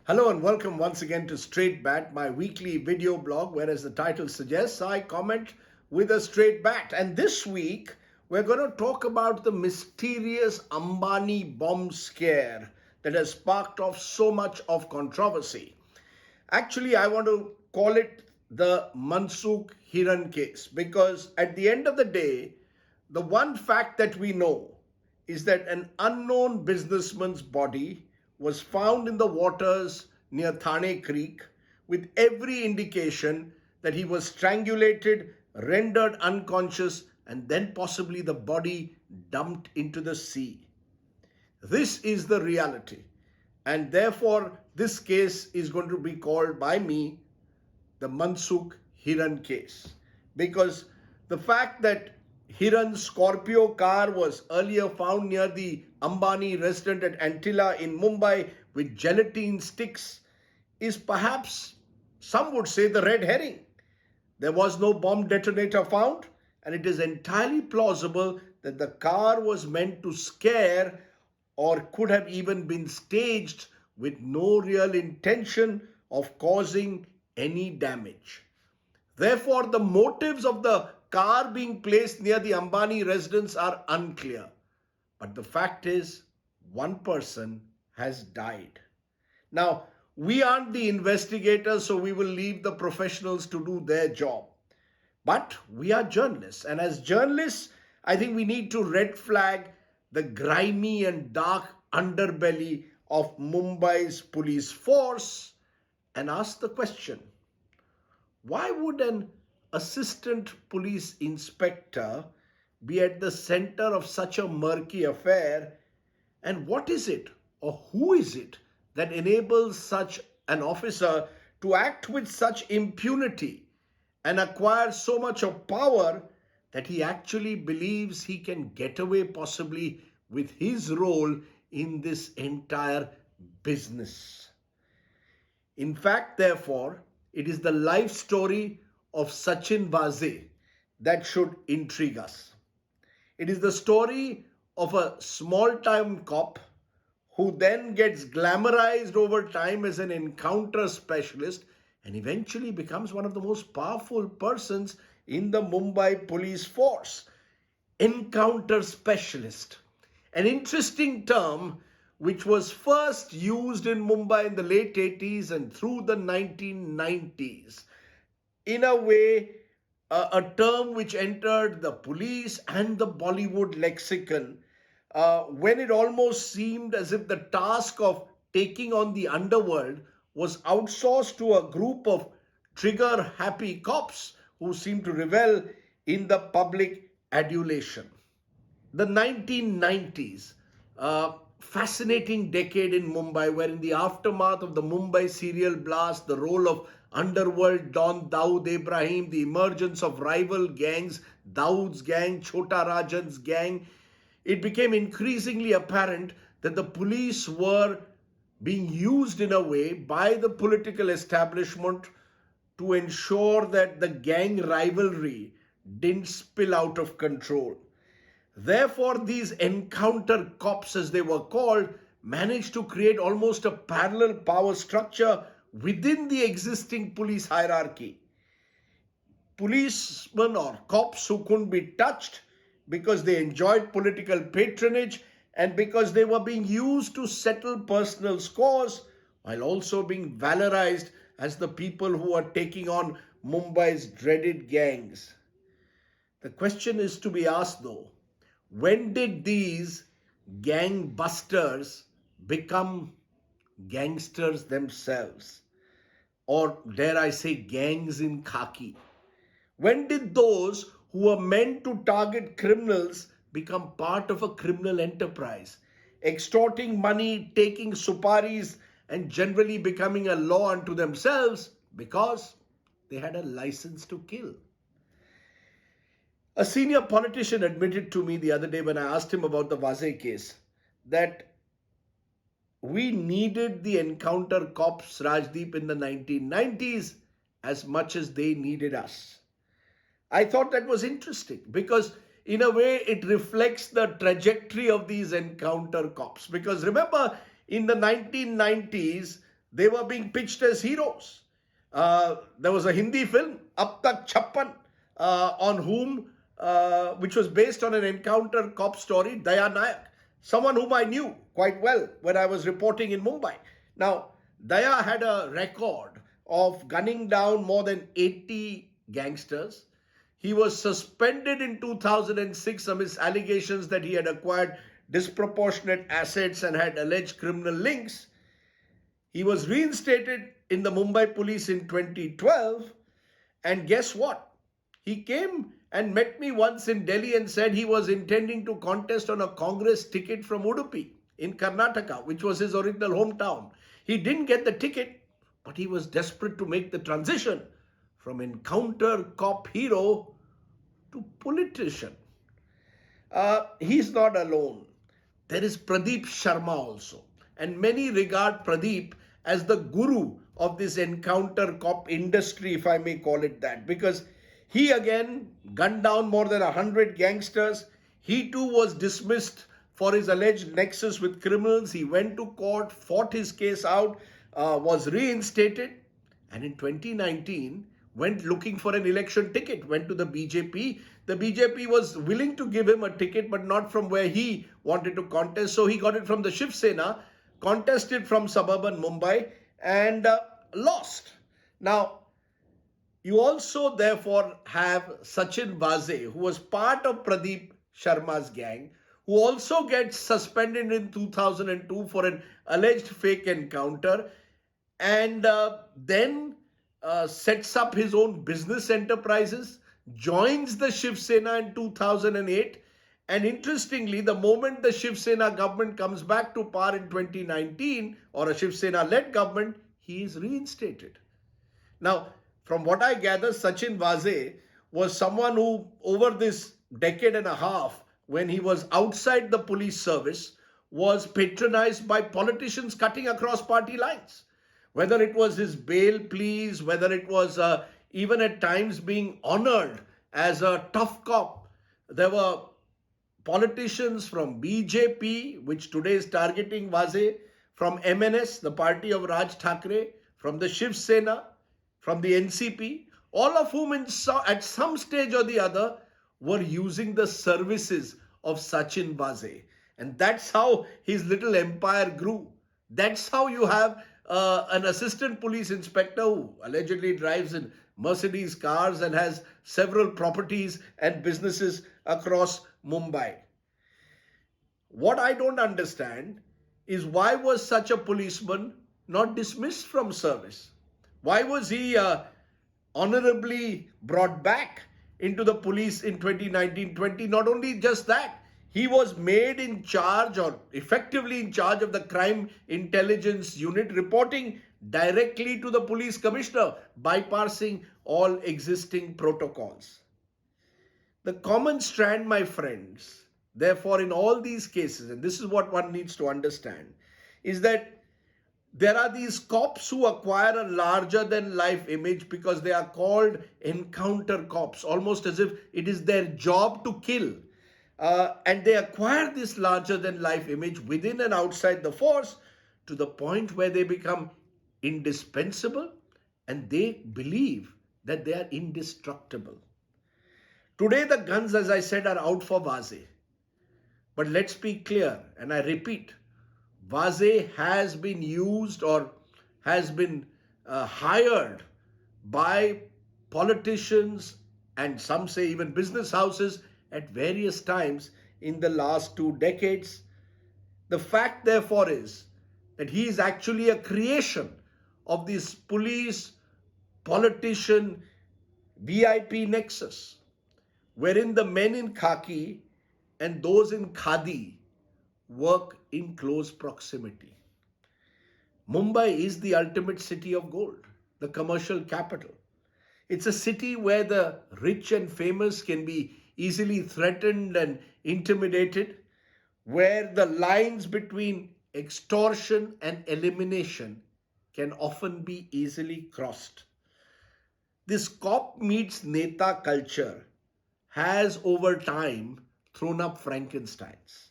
Hello and welcome once again to Straight Bat, my weekly video blog, where, as the title suggests, I comment with a straight bat. And this week, we're going to talk about the mysterious Ambani bomb scare that has sparked off so much of controversy. Actually, I want to call it the Mansukh Hiran case because at the end of the day, the one fact that we know is that an unknown businessman's body was found in the waters near Thane Creek with every indication that he was strangulated, rendered unconscious, and then possibly the body dumped into the sea. This is the reality. And therefore, this case is going to be called by me the Mansukh Hiran case. Because the fact that Hiran's Scorpio car was earlier found near the Ambani resident at Antilla in Mumbai with gelatine sticks is perhaps, some would say, the red herring. There was no bomb detonator found, and it is entirely plausible that the car was meant to scare or could have even been staged with no real intention of causing any damage. Therefore, the motives of the car being placed near the Ambani residence are unclear. But the fact is, one person has died. Now, we aren't the investigators, so we will leave the professionals to do their job. But we are journalists, and as journalists, I think we need to red flag the grimy and dark underbelly of Mumbai's police force and ask the question, why would an assistant police inspector be at the center of such a murky affair? And what is it, or who is it, that enables such an officer to act with such impunity and acquire so much of power that he actually believes he can get away possibly with his role in this entire business? In fact, therefore, it is the life story of Sachin Vaze that should intrigue us. It is the story of a small-time cop who then gets glamorized over time as an encounter specialist and eventually becomes one of the most powerful persons in the Mumbai police force. Encounter specialist, an interesting term which was first used in Mumbai in the late 80s and through the 1990s. In a way, a term which entered the police and the Bollywood lexicon when it almost seemed as if the task of taking on the underworld was outsourced to a group of trigger-happy cops who seemed to revel in the public adulation. The 1990s, fascinating decade in Mumbai, where in the aftermath of the Mumbai serial blast, the role of underworld Don Dawood Ibrahim, the emergence of rival gangs, Dawood's gang, Chota Rajan's gang, it became increasingly apparent that the police were being used in a way by the political establishment to ensure that the gang rivalry didn't spill out of control. Therefore, these encounter cops, as they were called, managed to create almost a parallel power structure within the existing police hierarchy. Policemen or cops who couldn't be touched because they enjoyed political patronage and because they were being used to settle personal scores while also being valorized as the people who are taking on Mumbai's dreaded gangs. The question is to be asked though, when did these gangbusters become gangsters themselves? Or dare I say gangs in khaki? When did those who were meant to target criminals become part of a criminal enterprise, extorting money, taking suparis, and generally becoming a law unto themselves because they had a license to kill? A senior politician admitted to me the other day when I asked him about the Vaze case that we needed the encounter cops, Rajdeep, in the 1990s as much as they needed us. I thought that was interesting because in a way it reflects the trajectory of these encounter cops. Because remember, in the 1990s, They were being pitched as heroes. There was a Hindi film, Ab Tak Chappan, which was based on an encounter cop story, Daya Nayak, someone whom I knew quite well when I was reporting in Mumbai. Now, Daya had a record of gunning down more than 80 gangsters. He was suspended in 2006 amidst allegations that he had acquired disproportionate assets and had alleged criminal links. He was reinstated in the Mumbai police in 2012. And guess what? He came and met me once in Delhi and said he was intending to contest on a Congress ticket from Udupi in Karnataka, which was his original hometown. He didn't get the ticket, but he was desperate to make the transition from encounter cop hero to politician. He's not alone. There is Pradeep Sharma also. And many regard Pradeep as the guru of this encounter cop industry, if I may call it that, because he again gunned down more than 100 gangsters. He too was dismissed for his alleged nexus with criminals. He went to court, fought his case out, was reinstated, and in 2019 went looking for an election ticket, went to the BJP. The BJP was willing to give him a ticket, but not from where he wanted to contest. So he got it from the Shiv Sena, contested from suburban Mumbai, and lost. Now, you also therefore have Sachin Vaze, who was part of Pradeep Sharma's gang, who also gets suspended in 2002 for an alleged fake encounter, and then sets up his own business enterprises, joins the Shiv Sena in 2008. And interestingly, the moment the Shiv Sena government comes back to power in 2019, or a Shiv Sena-led government, he is reinstated. Now, from what I gather, Sachin Vaze was someone who, over this decade and a half, when he was outside the police service, was patronized by politicians cutting across party lines. Whether it was his bail pleas, whether it was even at times being honored as a tough cop. There were politicians from BJP, which today is targeting Vaze, from MNS, the party of Raj Thackeray, from the Shiv Sena, from the NCP, all of whom at some stage or the other were using the services of Sachin Vaze. And that's how his little empire grew. That's how you have an assistant police inspector who allegedly drives in Mercedes cars and has several properties and businesses across Mumbai. What I don't understand is, why was such a policeman not dismissed from service? Why was he honorably brought back into the police in 2019-20? Not only just that, he was made in charge, or effectively in charge, of the crime intelligence unit, reporting directly to the police commissioner, bypassing all existing protocols. The common strand, my friends, therefore, in all these cases, and this is what one needs to understand, is that there are these cops who acquire a larger than life image because they are called encounter cops, almost as if it is their job to kill. And they acquire this larger than life image within and outside the force, to the point where they become indispensable and they believe that they are indestructible. Today, the guns, as I said, are out for Vaze. But let's be clear, and I repeat, Vaze has been used or has been hired by politicians and some say even business houses at various times in the last 2 decades. The fact, therefore, is that he is actually a creation of this police, politician, VIP nexus, wherein the men in khaki and those in khadi work in close proximity. Mumbai is the ultimate city of gold, the commercial capital. It's a city where the rich and famous can be easily threatened and intimidated, where the lines between extortion and elimination can often be easily crossed. This cop meets Neta culture has over time thrown up Frankensteins,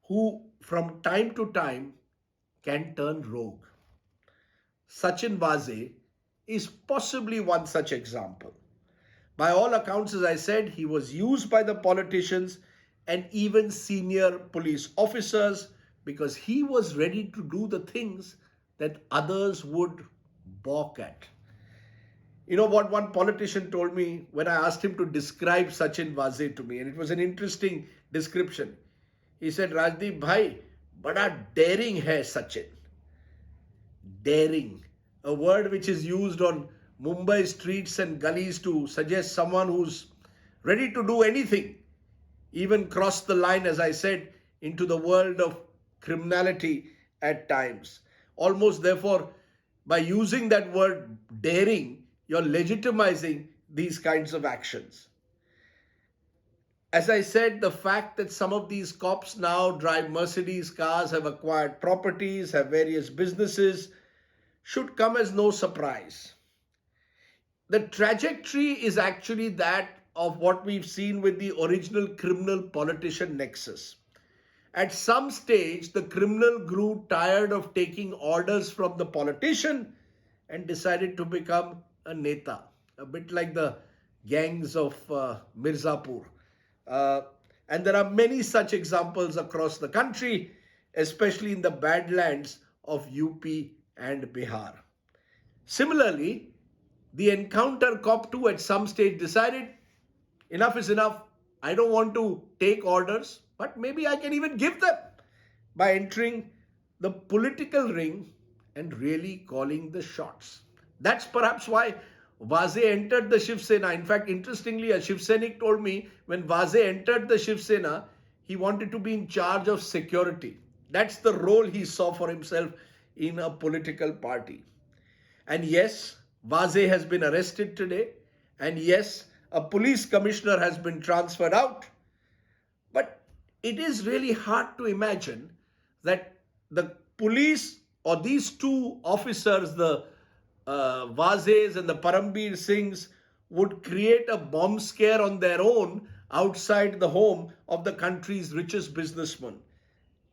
who from time to time can turn rogue. Sachin Vaze is possibly one such example. By all accounts, as I said, he was used by the politicians and even senior police officers because he was ready to do the things that others would balk at. You know what one politician told me when I asked him to describe Sachin Vaze to me, and it was an interesting description. He said, Rajdeep bhai, bada daring hai Sachin. Daring, a word which is used on Mumbai streets and gullies to suggest someone who's ready to do anything, even cross the line, as I said, into the world of criminality at times. Almost, therefore, by using that word daring, you're legitimizing these kinds of actions. As I said, the fact that some of these cops now drive Mercedes cars, have acquired properties, have various businesses, should come as no surprise. The trajectory is actually that of what we've seen with the original criminal-politician nexus. At some stage, the criminal grew tired of taking orders from the politician and decided to become a neta, a bit like the gangs of Mirzapur. And there are many such examples across the country, especially in the badlands of UP and Bihar. Similarly, the encounter cop too at some stage decided enough is enough. I don't want to take orders, but maybe I can even give them by entering the political ring and really calling the shots. That's perhaps why Vaze entered the Shiv Sena. In fact, interestingly, a Shiv Sainik told me when Vaze entered the Shiv Sena, he wanted to be in charge of security. That's the role he saw for himself in a political party. And yes, Vaze has been arrested today. And yes, a police commissioner has been transferred out. But it is really hard to imagine that the police or these two officers, the Vazes and the Parambir Singhs, would create a bomb scare on their own outside the home of the country's richest businessman.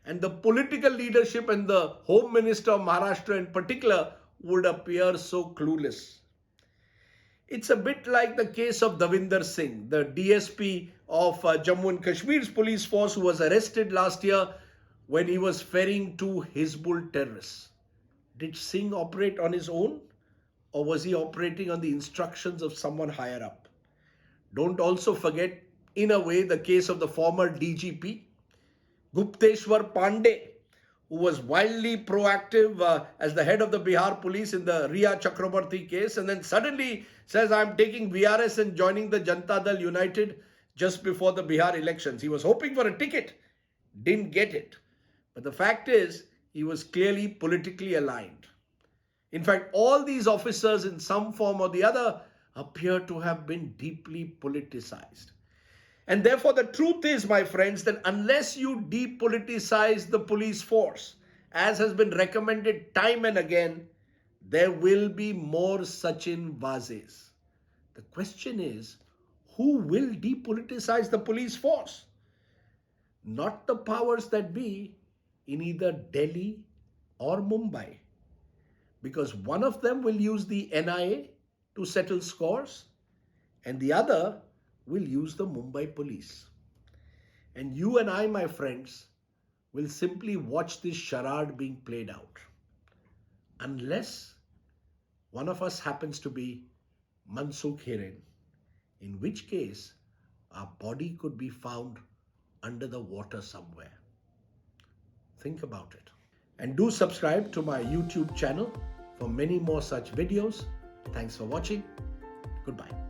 And the political leadership and the Home Minister of Maharashtra in particular would appear so clueless. It's a bit like the case of Davinder Singh, the DSP of Jammu and Kashmir's police force, who was arrested last year when he was ferrying two Hizbul terrorists. Did Singh operate on his own, or was he operating on the instructions of someone higher up? Don't also forget, in a way, the case of the former DGP, Gupteshwar Pandey, who was wildly proactive as the head of the Bihar police in the Riya Chakrabarti case, and then suddenly says, I'm taking VRS and joining the Janata Dal United just before the Bihar elections. He was hoping for a ticket, didn't get it. But the fact is, he was clearly politically aligned. In fact, all these officers in some form or the other appear to have been deeply politicized. And therefore, the truth is, my friends, that unless you depoliticize the police force, as has been recommended time and again, there will be more Sachin Vazes. The question is, who will depoliticize the police force? Not the powers that be in either Delhi or Mumbai. Because one of them will use the NIA to settle scores, and the other will use the Mumbai police. And you and I, my friends, will simply watch this charade being played out. Unless one of us happens to be Mansukh Hiran, in which case our body could be found under the water somewhere. Think about it. And do subscribe to my YouTube channel for many more such videos. Thanks for watching. Goodbye.